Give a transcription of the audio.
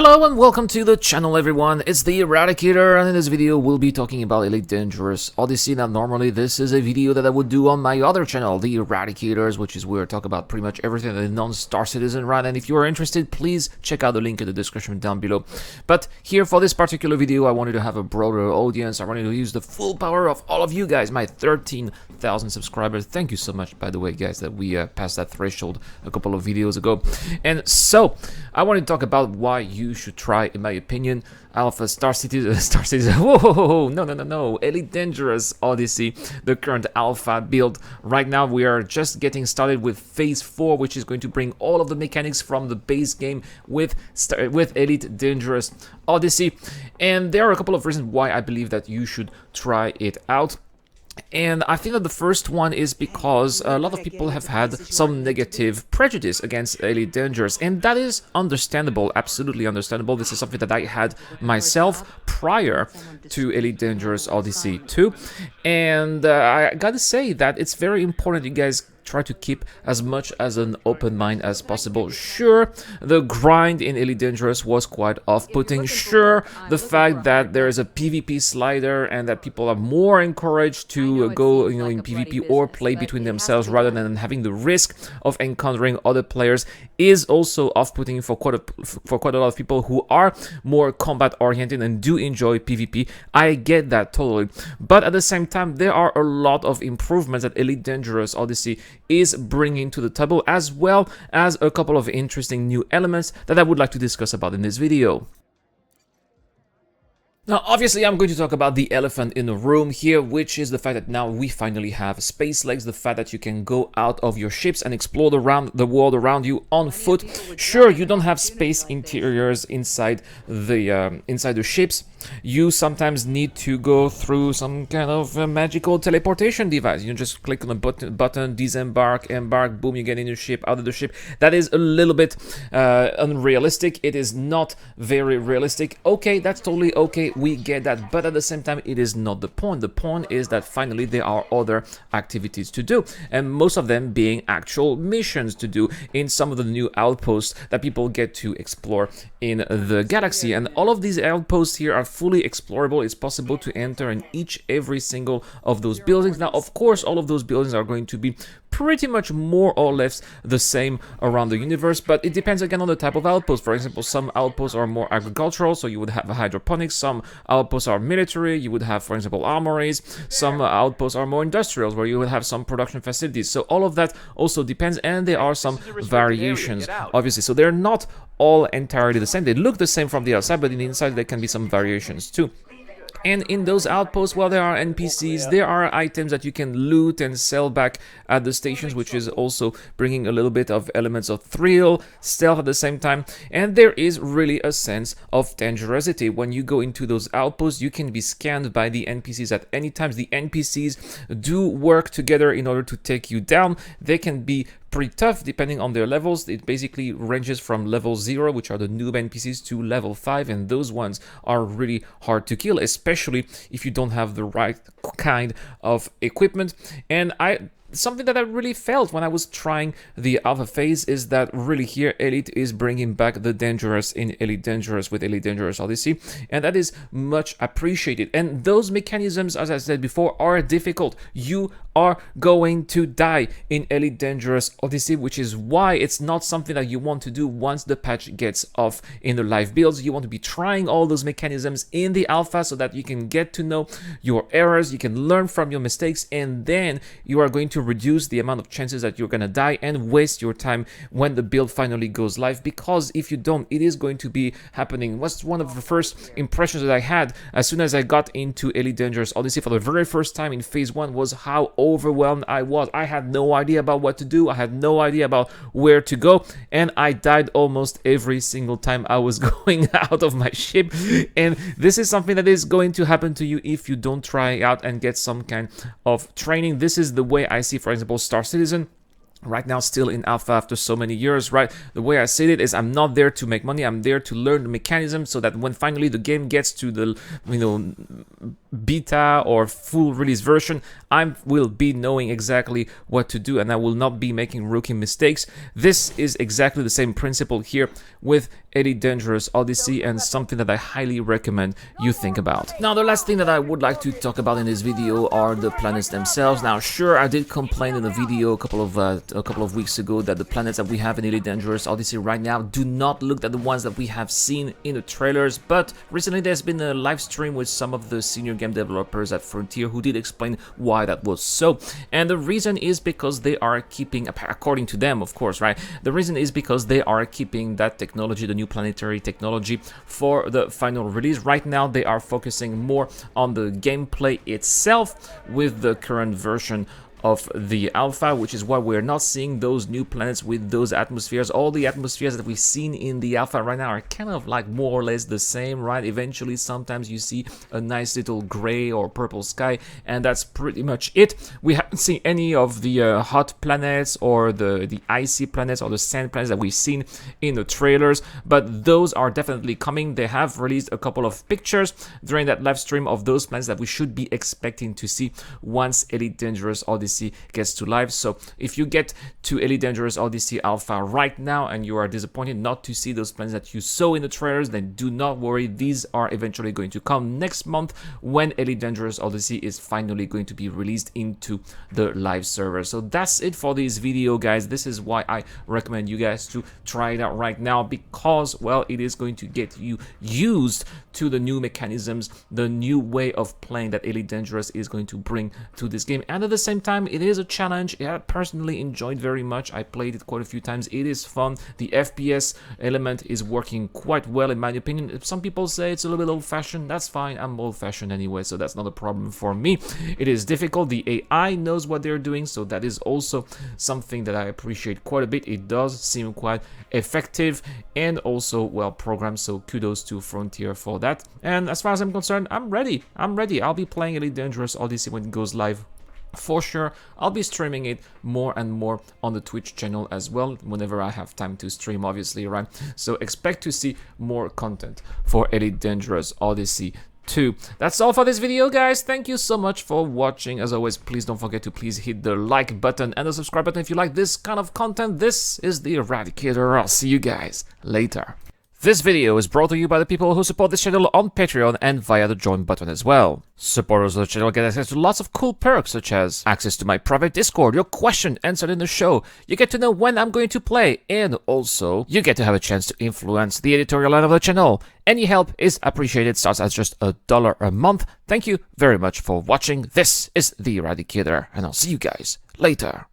Hello and welcome to the channel, everyone. It's the Eradicator, and in this video we'll be talking about Elite Dangerous Odyssey. Now normally this is a video that I would do on my other channel, the Eradicators, which is where I talk about pretty much everything that is non-Star Citizen, right? And if you are interested, please check out the link in the description down below. But here for this particular video, I wanted to have a broader audience. I wanted to use the full power of all of you guys, my 13,000 subscribers. Thank you so much, by the way, guys, that we passed that threshold a couple of videos ago. And so I want to talk about why you should try, in my opinion, Alpha Star Citizen, whoa, no, Elite Dangerous Odyssey, the current Alpha build. Right now we are just getting started with Phase 4, which is going to bring all of the mechanics from the base game with Elite Dangerous Odyssey. And there are a couple of reasons why I believe that you should try it out. And I think that the first one is because a lot of people have had some negative prejudice against Elite Dangerous, and that is understandable, absolutely understandable. This is something that I had myself prior to Elite Dangerous Odyssey 2, and I gotta say that it's very important you guys try to keep as much as an open mind as possible. Sure, the grind in Elite Dangerous was quite off-putting. Sure, the fact that there is a PvP slider and that people are more encouraged to go, in PvP or play between themselves rather than having the risk of encountering other players is also off-putting for quite a lot of people who are more combat-oriented and do enjoy PvP. I get that totally, but at the same time, there are a lot of improvements that Elite Dangerous Odyssey is bringing to the table, as well as a couple of interesting new elements that I would like to discuss about in this video. Now, obviously, I'm going to talk about the elephant in the room here, which is the fact that now we finally have space legs, the fact that you can go out of your ships and explore the world around you on foot. Sure, you don't have space interiors inside the ships. You sometimes need to go through some kind of magical teleportation device. You just click on a button, disembark, embark, boom, you get in your ship, out of the ship. That is a little bit unrealistic. It is not very realistic. Okay, that's totally okay. We get that, but at the same time, it is not the point. The point is that finally there are other activities to do, and most of them being actual missions to do in some of the new outposts that people get to explore in the galaxy. And all of these outposts here are fully explorable. It's possible to enter in every single of those buildings. Now, of course, all of those buildings are going to be pretty much more or less the same around the universe, but it depends again on the type of outpost. For example, some outposts are more agricultural, so you would have hydroponics. Some outposts are military, you would have, for example, armories. Some outposts are more industrial, where you would have some production facilities. So all of that also depends, and there are some variations, obviously. So they're not all entirely the same. They look the same from the outside, but in the inside there can be some variations too. And in those outposts, well, there are NPCs, there are items that you can loot and sell back at the stations, which is also bringing a little bit of elements of thrill, stealth at the same time. And there is really a sense of dangerosity. When you go into those outposts, you can be scanned by the NPCs at any time. The NPCs do work together in order to take you down. They can be pretty tough depending on their levels. It basically ranges from level 0, which are the noob NPCs, to level 5, and those ones are really hard to kill, especially if you don't have the right kind of equipment. And something that I really felt when I was trying the alpha phase is that really here Elite is bringing back the dangerous in Elite Dangerous with Elite Dangerous Odyssey, and that is much appreciated. And those mechanisms, as I said before, are difficult. You are going to die in Elite Dangerous Odyssey, which is why it's not something that you want to do once the patch gets off in the live builds. You want to be trying all those mechanisms in the alpha so that you can get to know your errors, you can learn from your mistakes, and then you are going to reduce the amount of chances that you're gonna die and waste your time when the build finally goes live. Because if you don't, it is going to be happening. What's one of the first impressions that I had as soon as I got into Elite Dangerous Odyssey for the very first time in Phase 1 was how overwhelmed I was. I had no idea about what to do. I had no idea about where to go, and I died almost every single time I was going out of my ship. And this is something that is going to happen to you if you don't try out and get some kind of training. This is the way I see, for example, Star Citizen. Right now, still in alpha after so many years, right? The way I see it is I'm not there to make money. I'm there to learn the mechanism so that when finally the game gets to the, beta or full release version, I will be knowing exactly what to do and I will not be making rookie mistakes. This is exactly the same principle here with Elite Dangerous Odyssey, and something that I highly recommend you think about. Now, the last thing that I would like to talk about in this video are the planets themselves. Now, sure, I did complain in a video a couple of weeks ago that the planets that we have in Elite Dangerous Odyssey right now do not look like the ones that we have seen in the trailers, but recently there's been a live stream with some of the senior game developers at Frontier who did explain why that was so, and the reason is because they are keeping, according to them of course, right, the reason is because they are keeping that technology, the new planetary technology, for the final release. Right now they are focusing more on the gameplay itself with the current version of the alpha, which is why we're not seeing those new planets with those atmospheres. All the atmospheres that we've seen in the alpha right now are kind of like more or less the same, right? Eventually sometimes you see a nice little gray or purple sky, and that's pretty much it. We haven't seen any of the hot planets or the icy planets or the sand planets that we've seen in the trailers, but those are definitely coming. They have released a couple of pictures during that live stream of those planets that we should be expecting to see once Elite Dangerous Odyssey gets to live. So if you get to Elite Dangerous Odyssey Alpha right now and you are disappointed not to see those plans that you saw in the trailers, then do not worry. These are eventually going to come next month when Elite Dangerous Odyssey is finally going to be released into the live server. So that's it for this video, guys. This is why I recommend you guys to try it out right now, because, well, it is going to get you used to the new mechanisms, the new way of playing that Elite Dangerous is going to bring to this game. And at the same time, it is a challenge. I personally enjoyed very much. I played it quite a few times. It is fun. The FPS element is working quite well in my opinion. Some people say it's a little bit old-fashioned. That's fine. I'm old-fashioned anyway, so that's not a problem for me. It is difficult. The AI knows what they're doing, so that is also something that I appreciate quite a bit. It does seem quite effective and also well programmed, so kudos to Frontier for that. And as far as I'm concerned, I'm ready. I'll be playing Elite Dangerous Odyssey when it goes live. For sure, I'll be streaming it more and more on the Twitch channel as well, whenever I have time to stream, obviously, right? So expect to see more content for Elite Dangerous Odyssey 2. That's all for this video, guys. Thank you so much for watching. As always, please don't forget to hit the like button and the subscribe button if you like this kind of content. This is the Eradicator. I'll see you guys later. This video is brought to you by the people who support this channel on Patreon and via the join button as well. Supporters of the channel get access to lots of cool perks, such as access to my private Discord, your question answered in the show, you get to know when I'm going to play, and also you get to have a chance to influence the editorial line of the channel. Any help is appreciated, starts at just $1 a month. Thank you very much for watching. This is the Eradicator, and I'll see you guys later.